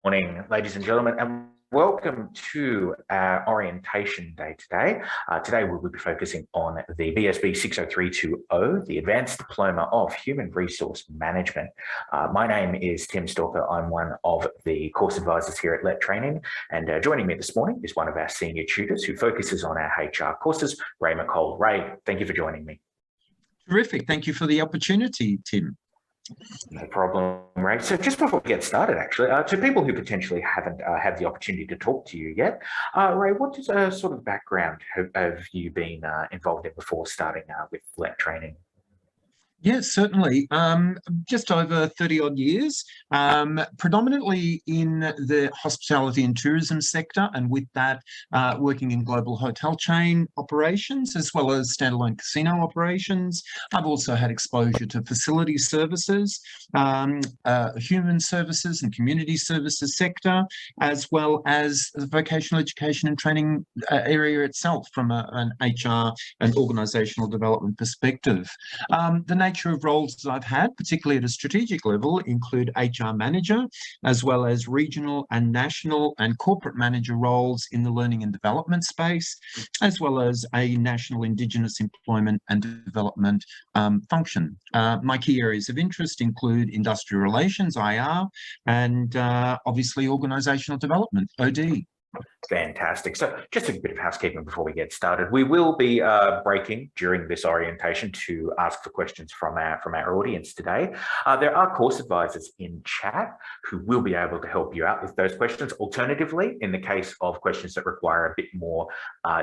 Morning, ladies and gentlemen, and welcome to our orientation day today. Today we will be focusing on the BSB60320, the Advanced Diploma of Human Resource Management. My name is Tim Stalker. I'm one of the course advisors here at Let Training, and joining me this morning is one of our senior tutors who focuses on our HR courses, Ray McCall. Ray, thank you for joining me. Terrific. Thank you for the opportunity, Tim. No problem, Ray. So just before we get started, actually, to people who potentially haven't had the opportunity to talk to you yet, Ray, what sort of background have you been involved in before starting with Let Training? Yes, certainly. Just over 30 odd years, predominantly in the hospitality and tourism sector, and with that, working in global hotel chain operations as well as standalone casino operations. I've also had exposure to facility services, human services and community services sector, as well as the vocational education and training area itself from an HR and organisational development perspective. The nature of roles that I've had, particularly at a strategic level, include HR manager, as well as regional and national and corporate manager roles in the learning and development space, as well as a national Indigenous employment and development function. My key areas of interest include industrial relations, IR, and obviously organisational development, OD. Fantastic. So just a bit of housekeeping before we get started. We will be breaking during this orientation to ask for questions from our audience today. There are course advisors in chat who will be able to help you out with those questions. Alternatively, in the case of questions that require a bit more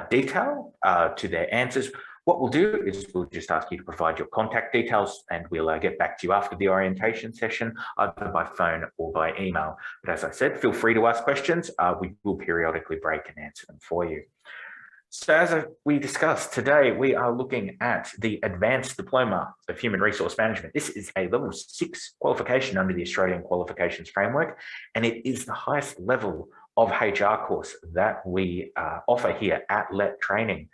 detail to their answers, what we'll do is we'll just ask you to provide your contact details and we'll get back to you after the orientation session, either by phone or by email. But as I said, feel free to ask questions. We will periodically break and answer them for you. So as we discussed today, we are looking at the Advanced Diploma of Human Resource Management. This is a level 6 qualification under the Australian Qualifications Framework, and it is the highest level of HR course that we offer here at Let Training.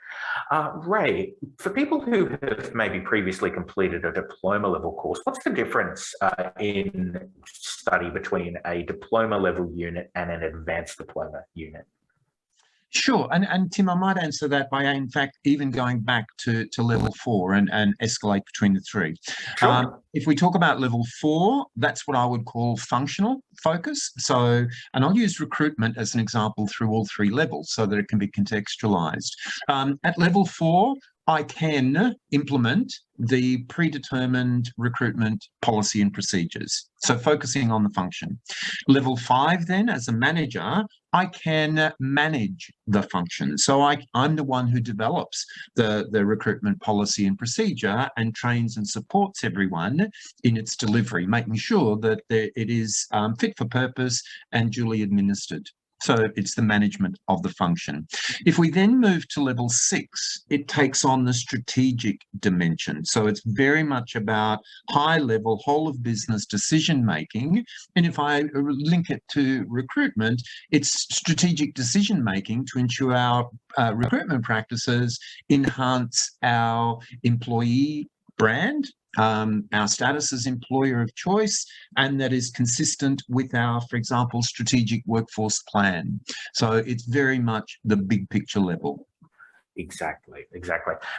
Ray, for people who have maybe previously completed a diploma level course, what's the difference in study between a diploma level unit and an advanced diploma unit? Sure, and Tim, I might answer that by, in fact, even going back to level 4 and escalate between the three. Sure. If we talk about level 4, that's what I would call functional focus. So, and I'll use recruitment as an example through all 3 levels so that it can be contextualized. At level 4, I can implement the predetermined recruitment policy and procedures. So focusing on the function. Level 5 then, as a manager, I can manage the function. So I'm the one who develops the recruitment policy and procedure and trains and supports everyone in its delivery, making sure that it is fit for purpose and duly administered. So it's the management of the function. If we then move to level 6, it takes on the strategic dimension. So it's very much about high-level, whole-of-business decision-making. And if I link it to recruitment, it's strategic decision-making to ensure our recruitment practices enhance our employee brand, our status as employer of choice, and that is consistent with our, for example, strategic workforce plan. So it's very much the big picture level. Exactly.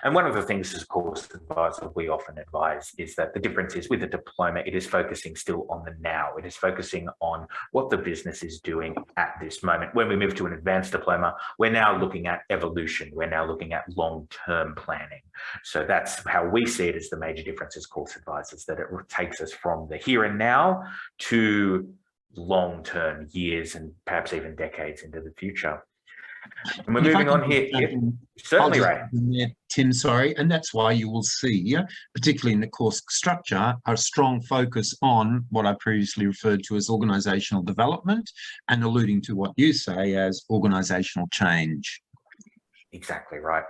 And one of the things as course advisor we often advise is that the difference is with a diploma, it is focusing still on the now. It is focusing on what the business is doing at this moment. When we move to an advanced diploma, we're now looking at evolution. We're now looking at long-term planning. So that's how we see it as the major difference as course advisors, that it takes us from the here and now to long-term years and perhaps even decades into the future. And we're moving on here. Certainly, Ray. Tim, sorry. And that's why you will see, particularly in the course structure, a strong focus on what I previously referred to as organisational development and alluding to what you say as organisational change. Exactly right.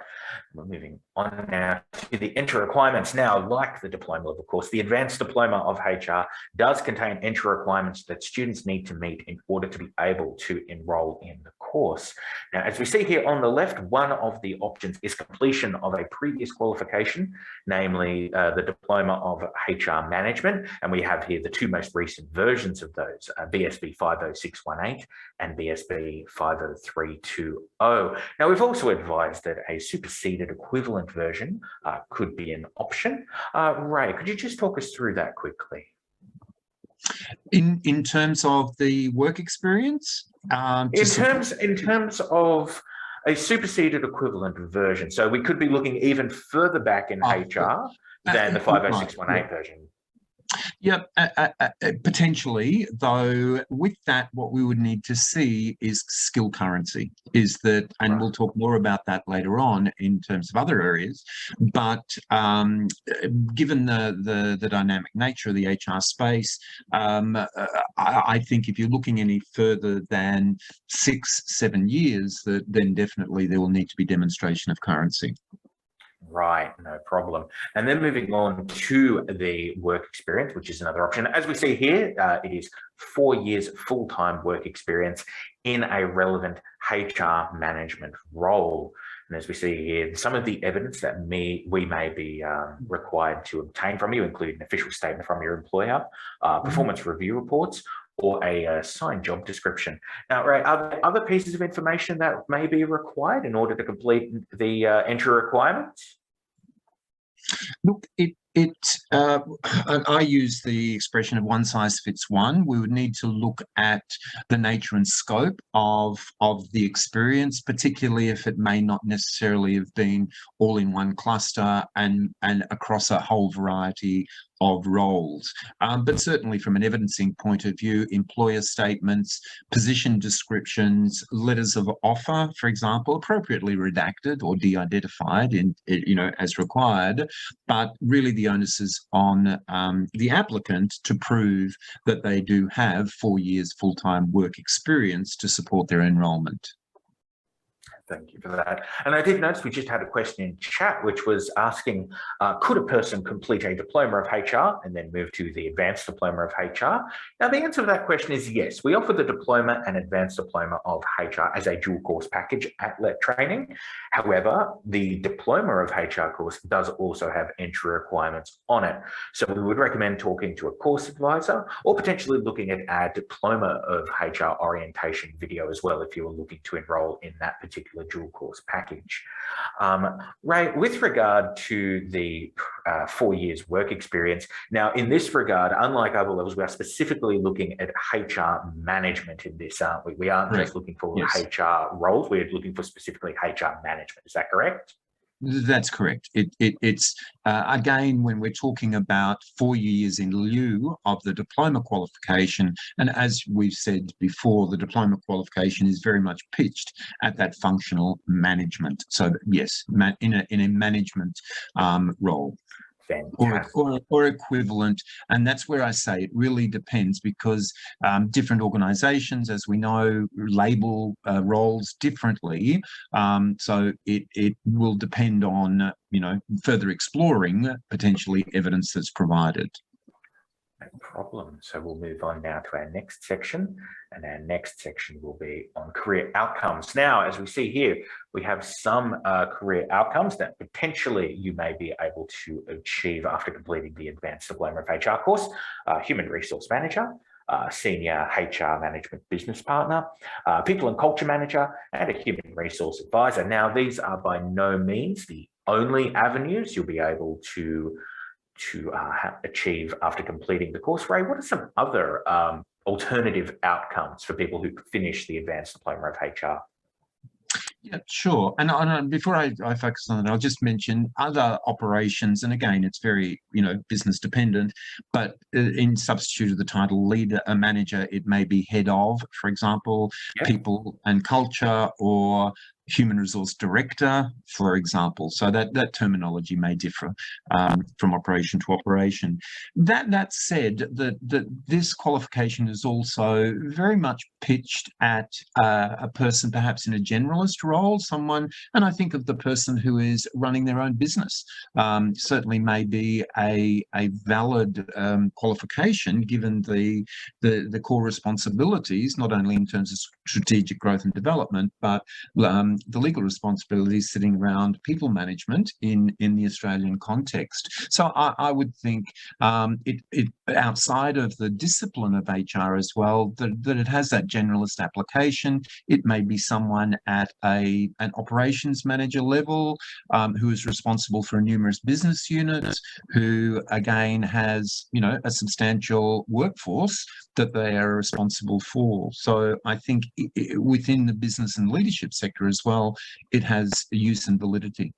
We're moving on now to the entry requirements. Now, like the diploma level course, the advanced diploma of HR does contain entry requirements that students need to meet in order to be able to enroll in the course. Now, as we see here on the left, one of the options is completion of a previous qualification, namely the diploma of HR management. And we have here the two most recent versions of those, BSB 50618 and BSB 50320. Now, we've also advised that a superseded equivalent version could be an option. Ray, could you just talk us through that quickly? In terms of the work experience? In terms of a superseded equivalent version. So we could be looking even further back in HR than the 50618 version. Yeah, potentially, though with that, what we would need to see is skill currency, is that, and we'll talk more about that later on in terms of other areas, but given the dynamic nature of the HR space, I think if you're looking any further than 6-7 years, then definitely there will need to be demonstration of currency. Right, no problem. And then moving on to the work experience, which is another option. As we see here, it is 4 years full-time work experience in a relevant HR management role. And as we see here, some of the evidence that we may be required to obtain from you include an official statement from your employer, performance review reports, or a signed job description. Now, Ray, are there other pieces of information that may be required in order to complete the entry requirements? Look, I use the expression of one size fits one. We would need to look at the nature and scope of the experience, particularly if it may not necessarily have been all in one cluster and across a whole variety of roles. But certainly from an evidencing point of view, employer statements, position descriptions, letters of offer, for example, appropriately redacted or de-identified as required, but really the onus is on the applicant to prove that they do have 4 years full-time work experience to support their enrolment. Thank you for that. And I did notice we just had a question in chat, which was asking, could a person complete a diploma of HR and then move to the advanced diploma of HR? Now, the answer to that question is yes. We offer the diploma and advanced diploma of HR as a dual course package at Let Training. However, the diploma of HR course does also have entry requirements on it. So we would recommend talking to a course advisor or potentially looking at our diploma of HR orientation video as well if you were looking to enroll in that particular dual course package. Ray, with regard to the 4 years work experience, now in this regard, unlike other levels, we are specifically looking at HR management in this, aren't we? We aren't just looking for HR roles, we're looking for specifically HR management. Is that correct? That's correct. It's again, when we're talking about 4 years in lieu of the diploma qualification, and as we've said before, the diploma qualification is very much pitched at that functional management. So yes, in a management role. Or equivalent, and that's where I say it really depends, because different organisations, as we know, label roles differently. So it will depend on further exploring potentially evidence that's provided. No problem. So we'll move on now to our next section, and our next section will be on career outcomes. Now, as we see here, we have some career outcomes that potentially you may be able to achieve after completing the Advanced Diploma of HR course: Human Resource Manager, Senior HR Management Business Partner, People and Culture Manager, and a Human Resource Advisor. Now, these are by no means the only avenues you'll be able to achieve after completing the course. Ray, what are some other alternative outcomes for people who finish the Advanced Diploma of HR? Yeah, sure. And before I focus on that, I'll just mention other operations. And again, it's very, business dependent, but in substitute of the title leader, a manager, it may be head of, for example, people and culture, or human resource director, for example. So that terminology may differ from operation to operation. That said, that this qualification is also very much pitched at a person perhaps in a generalist role, someone, and I think of the person who is running their own business, certainly may be a valid qualification given the core responsibilities, not only in terms of strategic growth and development, but the legal responsibilities sitting around people management in the Australian context. So I would think it outside of the discipline of HR as well, that it has that generalist application. It may be someone at an operations manager level who is responsible for numerous business units, who again has, you know, a substantial workforce that they are responsible for. So I think within the business and leadership sector as well, it has use and validity.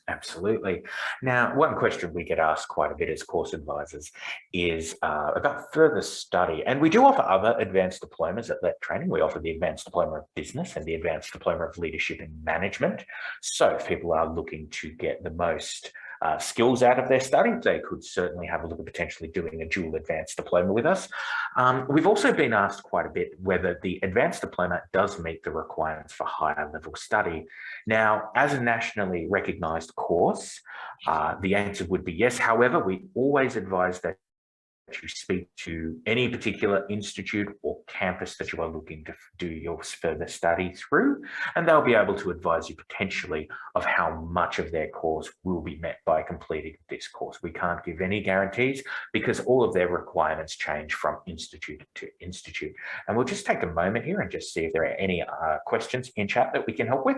Absolutely. Now, one question we get asked quite a bit as course advisors is about further study. And we do offer other advanced diplomas at that training. We offer the Advanced Diploma of Business and the Advanced Diploma of Leadership and Management. So if people are looking to get the most skills out of their study, they could certainly have a look at potentially doing a dual advanced diploma with us. We've also been asked quite a bit whether the advanced diploma does meet the requirements for higher level study. Now, as a nationally recognised course, the answer would be yes. However, we always advise that you speak to any particular institute or campus that you are looking to do your further study through, and they'll be able to advise you potentially of how much of their course will be met by completing this course. We can't give any guarantees because all of their requirements change from institute to institute. And we'll just take a moment here and just see if there are any questions in chat that we can help with.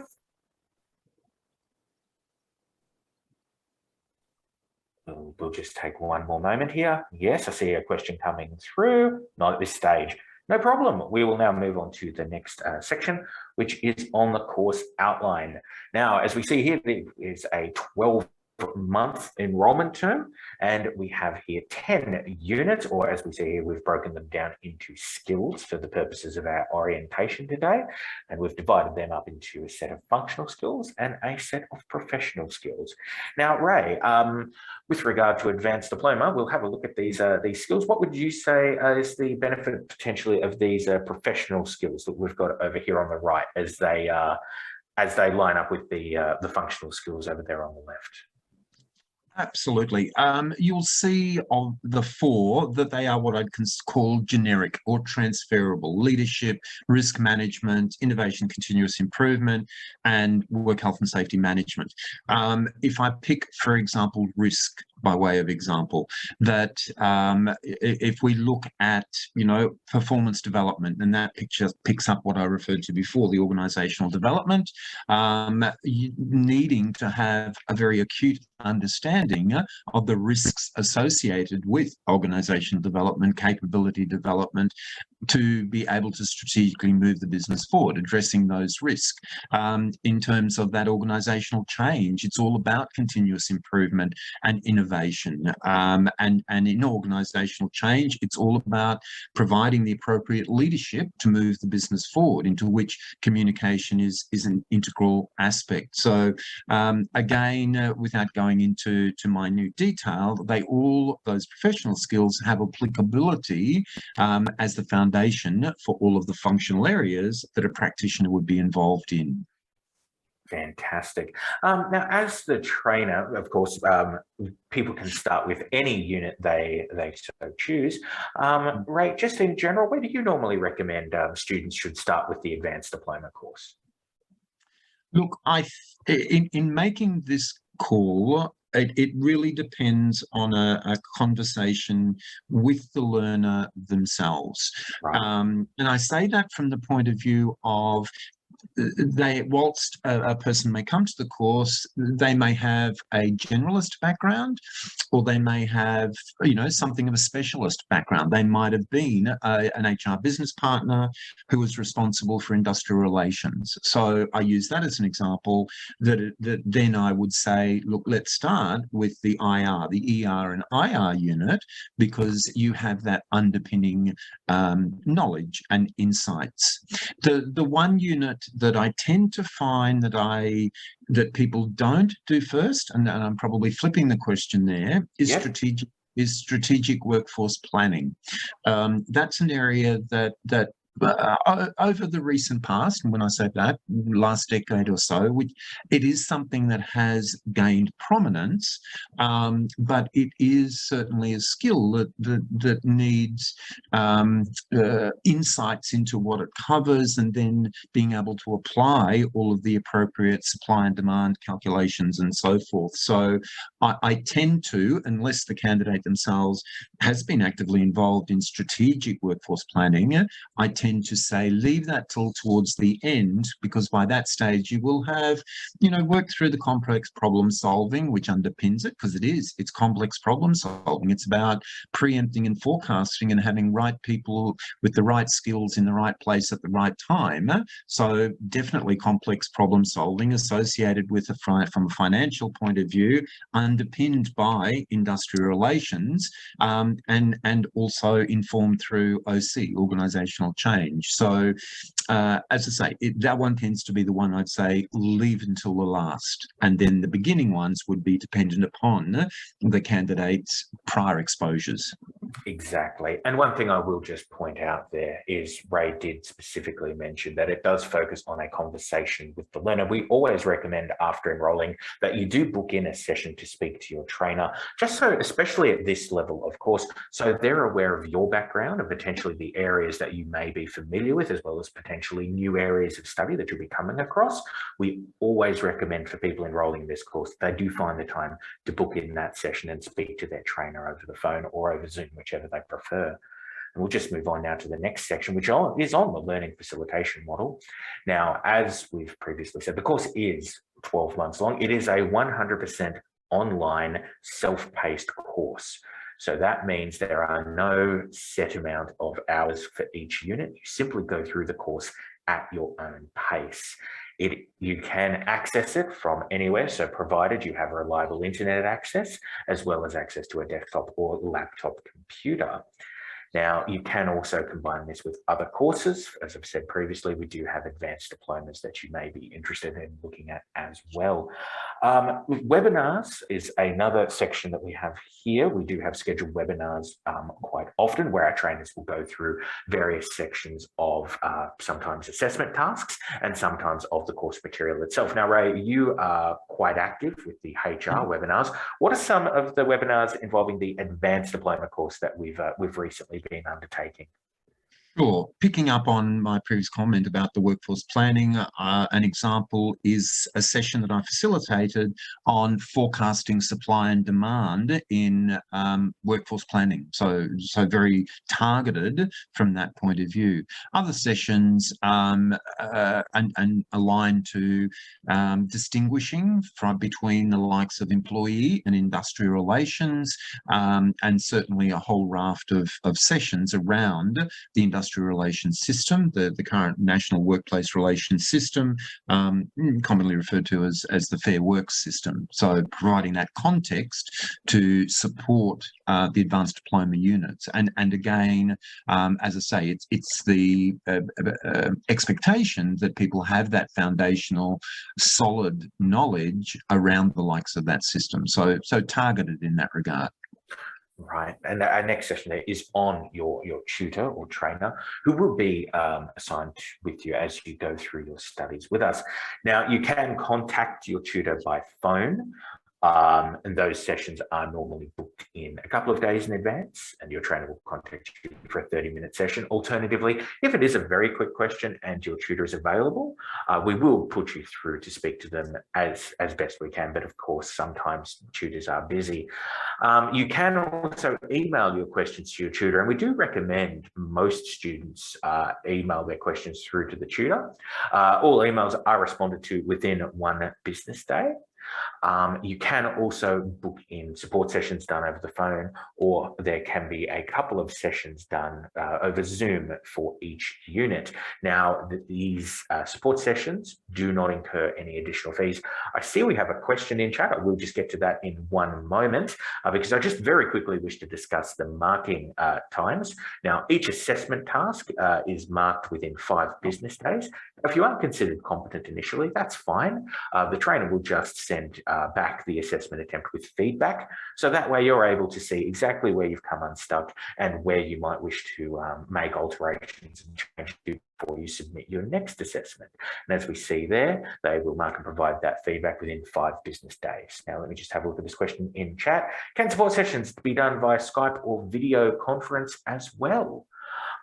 We'll just take one more moment here. Yes, I see a question coming through. Not at this stage. No problem. We will now move on to the next section, which is on the course outline. Now, as we see here, there is a 12-month enrolment term, and we have here 10 units, or as we see here, we've broken them down into skills for the purposes of our orientation today, and we've divided them up into a set of functional skills and a set of professional skills. Now, Ray, with regard to advanced diploma, we'll have a look at these skills. What would you say is the benefit potentially of these professional skills that we've got over here on the right as they line up with the functional skills over there on the left? Absolutely. You'll see of the four that they are what I'd call generic or transferable: leadership, risk management, innovation, continuous improvement, and work health and safety management. If I pick, for example, risk by way of example, that if we look at, you know, performance development, and that picture picks up what I referred to before, the organizational development, needing to have a very acute understanding of the risks associated with organizational development, capability development, to be able to strategically move the business forward, addressing those risks. In terms of that organizational change, it's all about continuous improvement and innovation. And in organizational change, it's all about providing the appropriate leadership to move the business forward, into which communication is an integral aspect. So again, without going into minute detail, those professional skills have applicability as the foundation for all of the functional areas that a practitioner would be involved in. Fantastic. Now, as the trainer, of course, people can start with any unit they so choose. Ray, just in general, where do you normally recommend students should start with the advanced diploma course? Look, in making this call, it really depends on a conversation with the learner themselves. Right. And I say that from the point of view of whilst a person may come to the course, they may have a generalist background, or they may have, you know, something of a specialist background. They might have been an HR business partner who was responsible for industrial relations. So I use that as an example that then I would say, look, let's start with the IR, the ER and IR unit, because you have that underpinning knowledge and insights. The one unit that I tend to find that people don't do first, and I'm probably flipping the question there, is Yep. strategic workforce planning. That's an area that over the recent past, and when I say that, last decade or so, which it is something that has gained prominence, but it is certainly a skill that needs insights into what it covers, and then being able to apply all of the appropriate supply and demand calculations and so forth. So I tend to, unless the candidate themselves has been actively involved in strategic workforce planning, I tend to say leave that till towards the end, because by that stage you will have, worked through the complex problem solving which underpins it, because it's complex problem solving. It's about preempting and forecasting and having right people with the right skills in the right place at the right time. So definitely complex problem solving associated with from a financial point of view, underpinned by industrial relations, and also informed through OC, organisational change. So, as I say, that one tends to be the one I'd say leave until the last, and then the beginning ones would be dependent upon the candidate's prior exposures. Exactly. And one thing I will just point out there is Ray did specifically mention that it does focus on a conversation with the learner. We always recommend after enrolling that you do book in a session to speak to your trainer, just so, especially at this level, of course, so they're aware of your background and potentially the areas that you may be familiar with, as well as potentially new areas of study that you'll be coming across. We always recommend for people enrolling in this course, they do find the time to book in that session and speak to their trainer over the phone or over Zoom, whichever they prefer. And we'll just move on now to the next section, which is on the learning facilitation model. Now, as we've previously said, the course is 12 months long. It is a 100% online self-paced course. So that means there are no set amount of hours for each unit. You simply go through the course at your own pace. You can access it from anywhere, so provided you have reliable internet access, as well as access to a desktop or laptop computer. Now, you can also combine this with other courses. As I've said previously, we do have advanced diplomas that you may be interested in looking at as well. Webinars is another section that we have here. We do have scheduled webinars quite often, where our trainers will go through various sections of sometimes assessment tasks and sometimes of the course material itself. Now, Ray, you are quite active with the HR webinars. What are some of the webinars involving the advanced diploma course that we've recently been undertaking? Sure. Picking up on my previous comment about the workforce planning, an example is a session that I facilitated on forecasting supply and demand in workforce planning. So very targeted from that point of view. Other sessions and aligned to distinguishing between the likes of employee and industrial relations, and certainly a whole raft of sessions around the industrial relations system, the current national workplace relations system, commonly referred to as the Fair Work system. So providing that context to support the advanced diploma units. And again, as I say, it's the expectation that people have that foundational solid knowledge around the likes of that system. So targeted in that regard. Right, and our next session there is on your tutor or trainer, who will be assigned with you as you go through your studies with us. Now, you can contact your tutor by phone, and those sessions are normally booked in a couple of days in advance, and your trainer will contact you for a 30-minute session. Alternatively, if it is a very quick question and your tutor is available, we will put you through to speak to them as best we can. But of course, sometimes tutors are busy. You can also email your questions to your tutor, and we do recommend most students email their questions through to the tutor. All emails are responded to within 1 business day. You can also book in support sessions done over the phone, or there can be a couple of sessions done over Zoom for each unit. Now, these support sessions do not incur any additional fees. I see we have a question in chat. I will just get to that in one moment because I just very quickly wish to discuss the marking times. Now, each assessment task is marked within 5 business days. If you aren't considered competent initially, that's fine. The trainer will just send back the assessment attempt with feedback. So that way you're able to see exactly where you've come unstuck and where you might wish to make alterations and changes before you submit your next assessment. And as we see there, they will mark and provide that feedback within 5 business days. Now, let me just have a look at this question in chat. Can support sessions be done via Skype or video conference as well?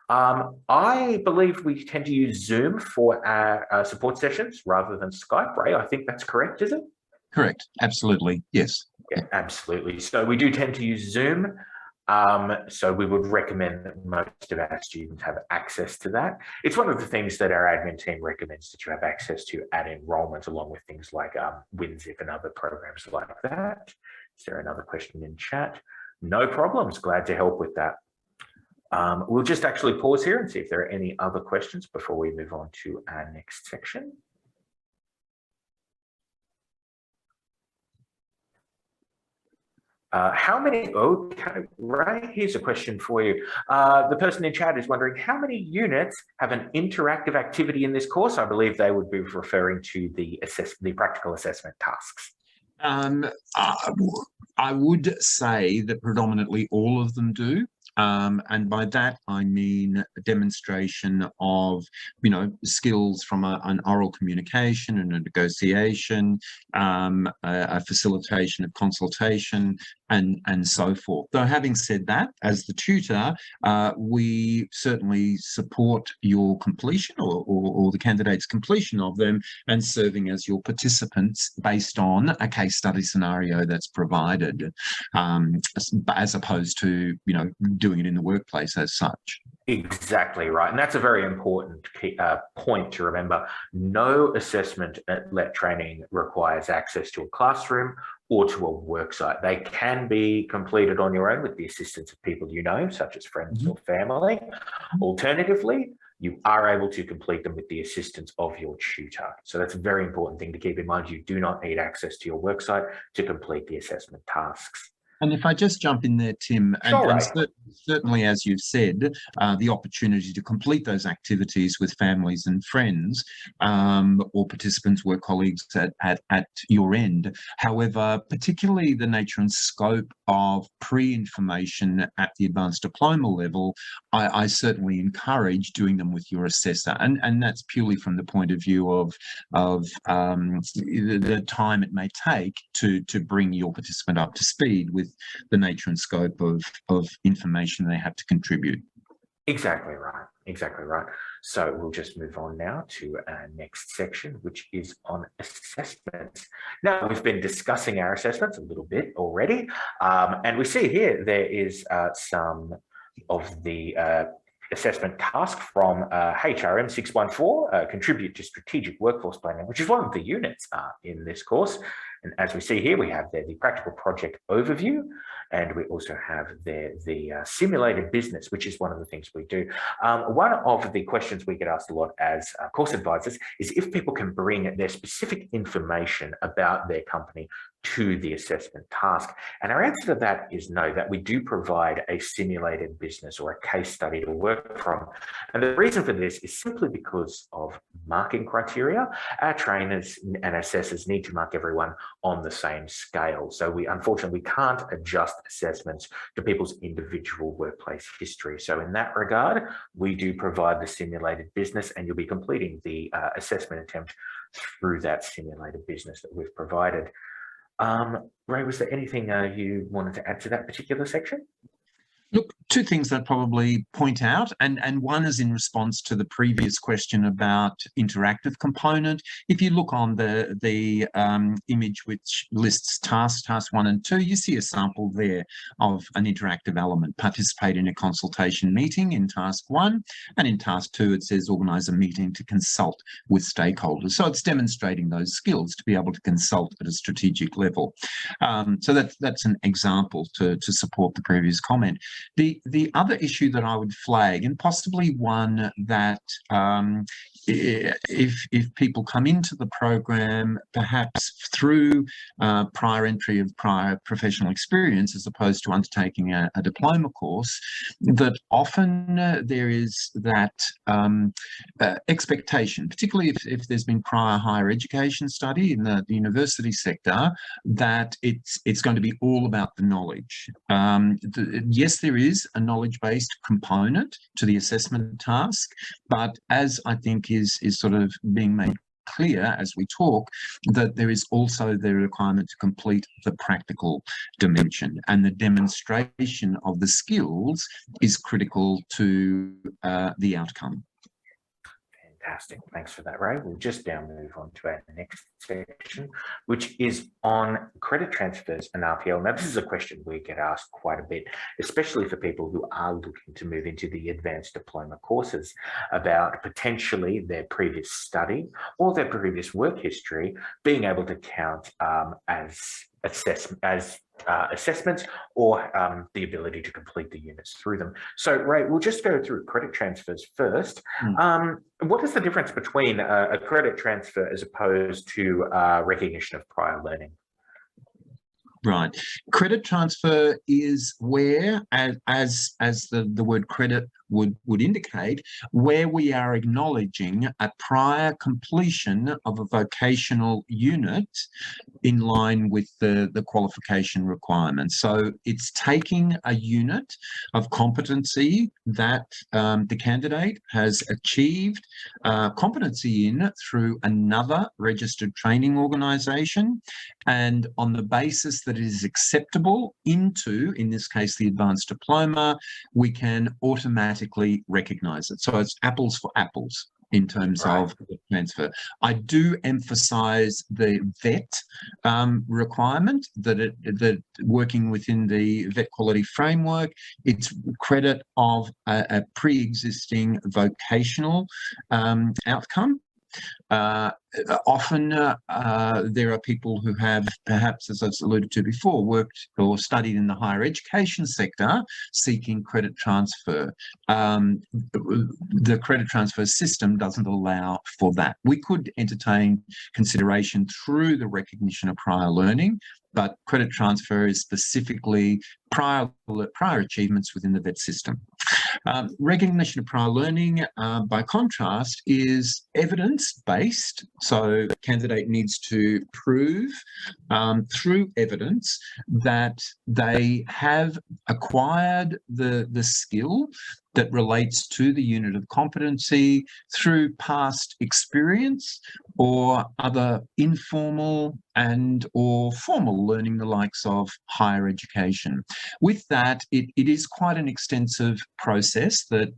I believe we tend to use Zoom for our support sessions rather than Skype. Ray, I think that's correct, is it? Correct. Absolutely. Yes. Yeah, absolutely. So we do tend to use Zoom. So we would recommend that most of our students have access to that. It's one of the things that our admin team recommends that you have access to at enrolment, along with things like WinZip and other programs like that. Is there another question in chat? No problems. Glad to help with that. We'll just actually pause here and see if there are any other questions before we move on to our next section. How many, okay, Ray, here's a question for you. The person in chat is wondering how many units have an interactive activity in this course? I believe they would be referring to the practical assessment tasks. I would say that predominantly all of them do. And by that, I mean a demonstration of, skills from an oral communication and a negotiation, a facilitation of consultation, and so forth. Though having said that, as the tutor, we certainly support your completion or the candidate's completion of them and serving as your participants based on a case study scenario that's provided, as opposed to, doing it in the workplace as such. Exactly right. And that's a very important point to remember. No assessment at LET training requires access to a classroom or to a work site. They can be completed on your own with the assistance of people you know, such as friends or family. Alternatively, you are able to complete them with the assistance of your tutor. So that's a very important thing to keep in mind. You do not need access to your work site to complete the assessment tasks. And if I just jump in there, Tim, and certainly, as you've said, the opportunity to complete those activities with families and friends or participants, work colleagues at your end. However, particularly the nature and scope of pre-information at the advanced diploma level, I certainly encourage doing them with your assessor. And that's purely from the point of view of the time it may take to bring your participant up to speed with the nature and scope of information they have to contribute. Exactly right. Exactly right. So we'll just move on now to our next section, which is on assessments. Now, we've been discussing our assessments a little bit already, and we see here there is some of the assessment task from HRM 614, contribute to strategic workforce planning, which is one of the units in this course. And as we see here, we have there the practical project overview, and we also have there the simulated business, which is one of the things we do. One of the questions we get asked a lot as course advisors is if people can bring their specific information about their company to the assessment task. And our answer to that is no, that we do provide a simulated business or a case study to work from. And the reason for this is simply because of marking criteria. Our trainers and assessors need to mark everyone on the same scale. So we unfortunately can't adjust assessments to people's individual workplace history. So in that regard, we do provide the simulated business, and you'll be completing the assessment attempt through that simulated business that we've provided. Ray, was there anything you wanted to add to that particular section? Look, two things that probably point out, and one is in response to the previous question about interactive component. If you look on the image which lists task 1 and 2, you see a sample there of an interactive element. Participate in a consultation meeting in task 1, and in task 2 it says organise a meeting to consult with stakeholders. So it's demonstrating those skills to be able to consult at a strategic level. So that's an example to support the previous comment. The other issue that I would flag, and possibly one that if people come into the program perhaps through prior entry of prior professional experience as opposed to undertaking a diploma course, that often there is that expectation, particularly if there's been prior higher education study in the university sector, that it's going to be all about the knowledge. Yes, there is a knowledge-based component to the assessment task, but as I think is sort of being made clear as we talk, that there is also the requirement to complete the practical dimension, and the demonstration of the skills is critical to the outcome. Fantastic. Thanks for that, Ray. We'll just now move on to our next section, which is on credit transfers and RPL. Now, this is a question we get asked quite a bit, especially for people who are looking to move into the advanced diploma courses, about potentially their previous study or their previous work history being able to count as assessments or the ability to complete the units through them. So, Ray, we'll just go through credit transfers first. What is the difference between a credit transfer as opposed to recognition of prior learning? Right. Credit transfer is where, as the word credit would indicate, where we are acknowledging a prior completion of a vocational unit in line with the qualification requirements. So it's taking a unit of competency that the candidate has achieved competency in through another registered training organisation, and on the basis that it is acceptable into, in this case, the advanced diploma, we can automatically recognise it. So it's apples for apples in terms of the transfer. I do emphasise the VET requirement, that working within the VET quality framework, it's credit of a pre-existing vocational outcome. Often there are people who have, perhaps as I've alluded to before, worked or studied in the higher education sector seeking credit transfer. The credit transfer system doesn't allow for that. We could entertain consideration through the recognition of prior learning, but credit transfer is specifically prior achievements within the VET system. Recognition of prior learning, by contrast, is evidence-based. So the candidate needs to prove through evidence that they have acquired the skill that relates to the unit of competency through past experience or other informal and or formal learning, the likes of higher education. With that, it is quite an extensive process that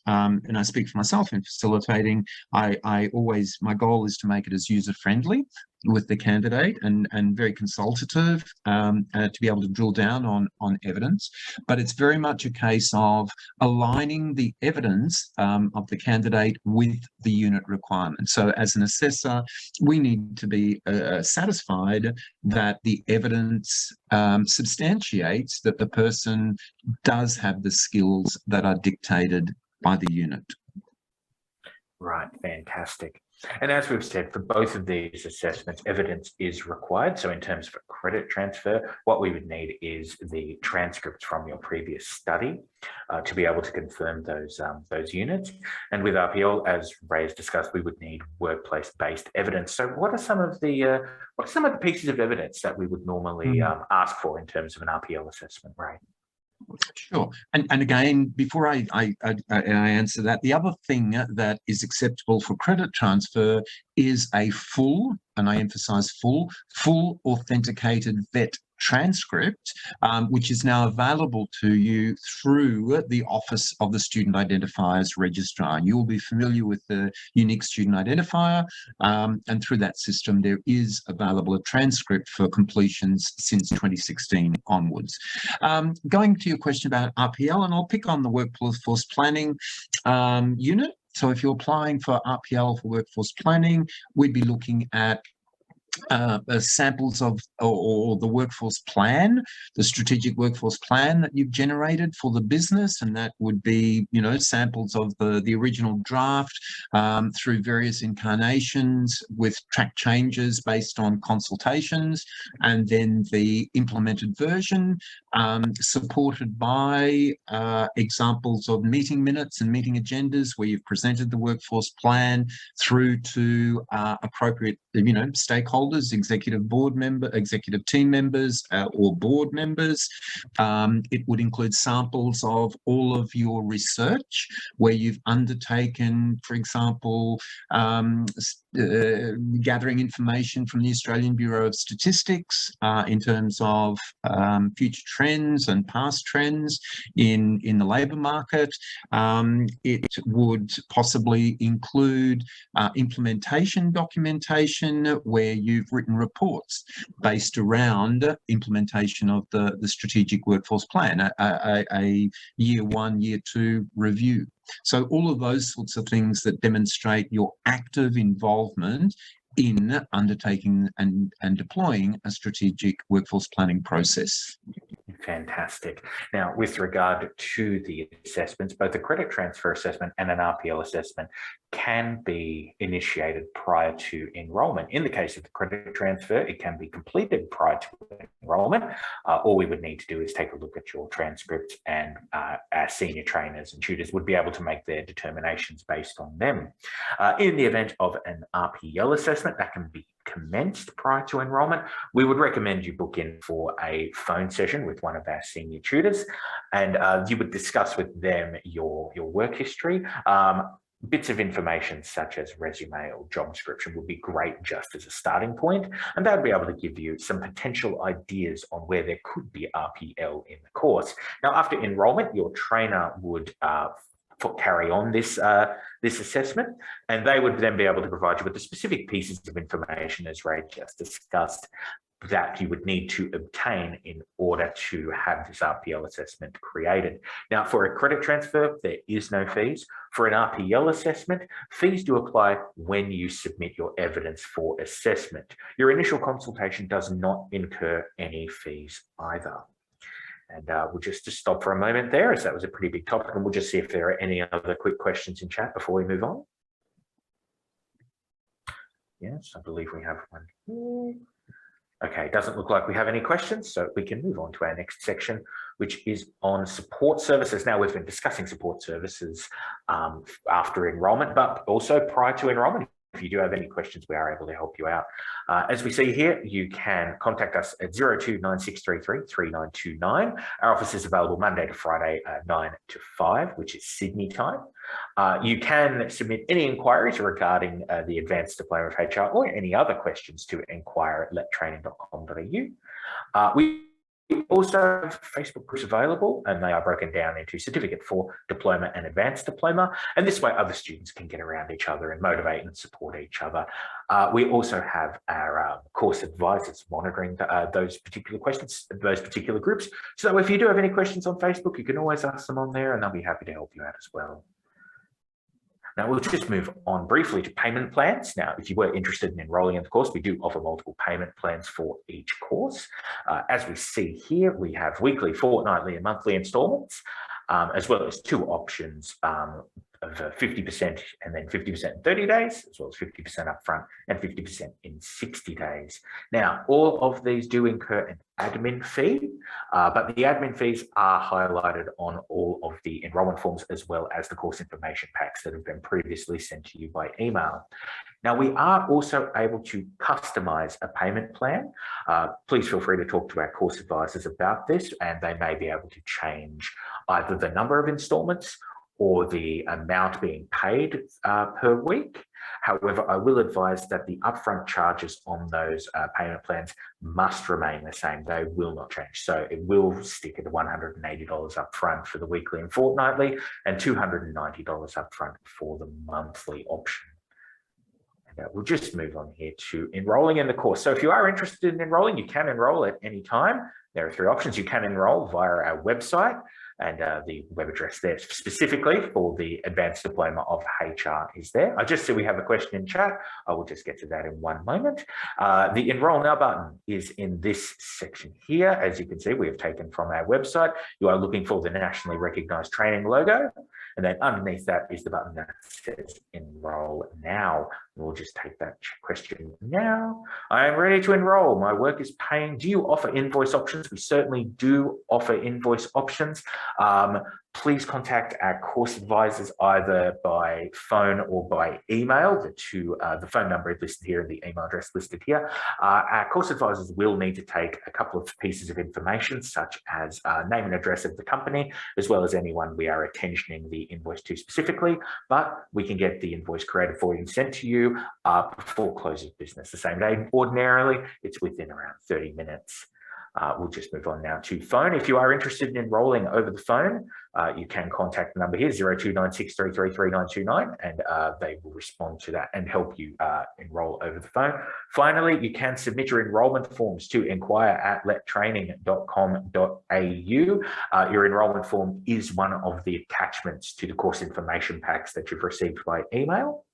and I speak for myself in facilitating, I always, my goal is to make it as user-friendly with the candidate and very consultative to be able to drill down on evidence. But it's very much a case of aligning the evidence of the candidate with the unit requirement. So as an assessor, we need to be satisfied that the evidence substantiates that the person does have the skills that are dictated by the unit. Right, fantastic. And as we've said, for both of these assessments, evidence is required. So in terms of a credit transfer, what we would need is the transcripts from your previous study to be able to confirm those units. And with RPL, as Ray has discussed, we would need workplace-based evidence. So what are some of the pieces of evidence that we would normally ask for in terms of an RPL assessment, Ray? Sure. And again, before I answer that, the other thing that is acceptable for credit transfer is a full, and I emphasize full authenticated VET transcript, which is now available to you through the Office of the Student Identifiers Registrar. You will be familiar with the unique student identifier, and through that system there is available a transcript for completions since 2016 onwards. Going to your question about RPL, and I'll pick on the workforce planning unit. So if you're applying for RPL for workforce planning, we'd be looking at samples of or the workforce plan, the strategic workforce plan that you've generated for the business, and that would be, you know, samples of the original draft through various incarnations with track changes based on consultations, and then the implemented version supported by examples of meeting minutes and meeting agendas where you've presented the workforce plan through to appropriate, you know, stakeholders, executive team members or board members. It would include samples of all of your research where you've undertaken, for example, gathering information from the Australian Bureau of Statistics in terms of future trends and past trends in the labour market. It would possibly include implementation documentation where you've written reports based around implementation of the strategic workforce plan, a year 1, year 2 review. So all of those sorts of things that demonstrate your active involvement in undertaking and deploying a strategic workforce planning process. Fantastic. Now, with regard to the assessments, both the credit transfer assessment and an RPL assessment can be initiated prior to enrolment. In the case of the credit transfer, it can be completed prior to enrolment. All we would need to do is take a look at your transcript, and our senior trainers and tutors would be able to make their determinations based on them. In the event of an RPL assessment, that can be commenced prior to enrolment, we would recommend you book in for a phone session with one of our senior tutors, and you would discuss with them your work history. Bits of information such as resume or job description would be great just as a starting point, and that would be able to give you some potential ideas on where there could be RPL in the course. Now, after enrolment, your trainer would carry on this assessment, and they would then be able to provide you with the specific pieces of information, as Ray just discussed, that you would need to obtain in order to have this RPL assessment created. Now, for a credit transfer, there is no fees. For an RPL assessment, fees do apply when you submit your evidence for assessment. Your initial consultation does not incur any fees either. And we'll just stop for a moment there, as that was a pretty big topic, and we'll just see if there are any other quick questions in chat before we move on. Yes, I believe we have one here. Okay, doesn't look like we have any questions, so we can move on to our next section, which is on support services. Now, we've been discussing support services after enrolment, but also prior to enrolment. If you do have any questions, we are able to help you out. As we see here, you can contact us at 0296333929. Our office is available Monday to Friday, 9 to 5, which is Sydney time. You can submit any inquiries regarding the Advanced Diploma of HR or any other questions to enquire@lettraining.com.au. We also have Facebook groups available, and they are broken down into Certificate 4, Diploma and Advanced Diploma, and this way other students can get around each other and motivate and support each other. We also have our course advisors monitoring those particular questions, those particular groups, so if you do have any questions on Facebook, you can always ask them on there and they'll be happy to help you out as well. Now, we'll just move on briefly to payment plans. Now, if you were interested in enrolling in the course, we do offer multiple payment plans for each course. As we see here, we have weekly, fortnightly and monthly installments, as well as 2 options of 50% and then 50% in 30 days, as well as 50% upfront and 50% in 60 days. Now, all of these do incur an admin fee, but the admin fees are highlighted on all of the enrolment forms, as well as the course information packs that have been previously sent to you by email. Now, we are also able to customize a payment plan. Please feel free to talk to our course advisors about this, and they may be able to change either the number of installments or the amount being paid per week. However, I will advise that the upfront charges on those payment plans must remain the same. They will not change. So it will stick at $180 upfront for the weekly and fortnightly, and $290 upfront for the monthly option. And we'll just move on here to enrolling in the course. So if you are interested in enrolling, you can enroll at any time. There are three options. You can enroll via our website, and the web address there specifically for the Advanced Diploma of HR is there. I just see we have a question in chat. I will just get to that in one moment. The Enroll Now button is in this section here. As you can see, we have taken from our website. You are looking for the nationally recognised training logo, and then underneath that is the button that says Enroll Now. We'll just take that question now. I am ready to enroll. My work is paying. Do you offer invoice options? We certainly do offer invoice options. Please contact our course advisors either by phone or by email. The phone number is listed here and the email address listed here. Our course advisors will need to take a couple of pieces of information, such as name and address of the company, as well as anyone we are attentioning the invoice to specifically, but we can get the invoice created for you and sent to you before close of business the same day. Ordinarily, it's within around 30 minutes. We'll just move on now to phone. If you are interested in enrolling over the phone, you can contact the number here, 0296333929, and they will respond to that and help you enroll over the phone. Finally, you can submit your enrolment forms to enquire@lettraining.com.au. Your enrolment form is one of the attachments to the course information packs that you've received by email.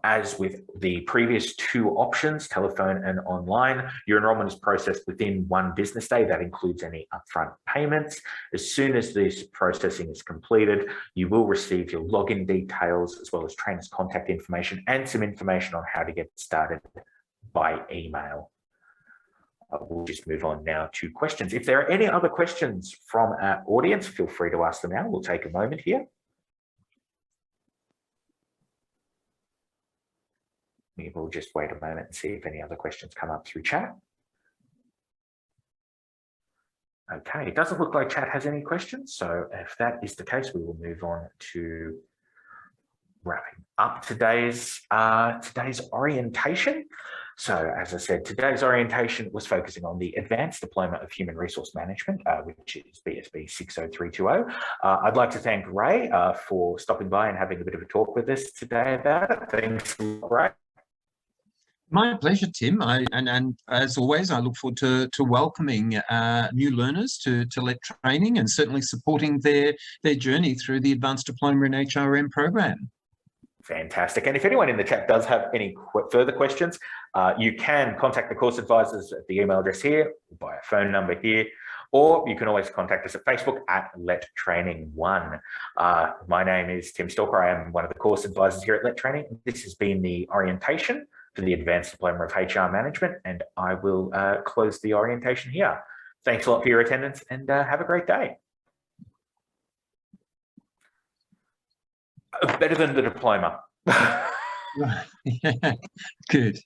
As with the previous two options, telephone and online, your enrolment is processed within one business day. That includes any upfront payments. As soon as this processing is completed, you will receive your login details as well as trainer's contact information and some information on how to get started by email. We'll just move on now to questions. If there are any other questions from our audience, feel free to ask them now. We'll take a moment here. We will just wait a moment and see if any other questions come up through chat. Okay, it doesn't look like chat has any questions. So if that is the case, we will move on to wrapping up today's orientation. So as I said, today's orientation was focusing on the Advanced Diploma of Human Resource Management, which is BSB60320. I'd like to thank Ray for stopping by and having a bit of a talk with us today about it. Thanks, Ray. My pleasure, Tim. And as always, I look forward to welcoming new learners to LET Training and certainly supporting their journey through the Advanced Diploma in HRM program. Fantastic. And if anyone in the chat does have any further questions, you can contact the course advisors at the email address here, by a phone number here, or you can always contact us at Facebook at Let Training 1. My name is Tim Stalker. I am one of the course advisors here at Let Training. This has been the orientation for the Advanced Diploma of HR Management, and I will close the orientation here. Thanks a lot for your attendance, and have a great day. Better than the diploma. Good.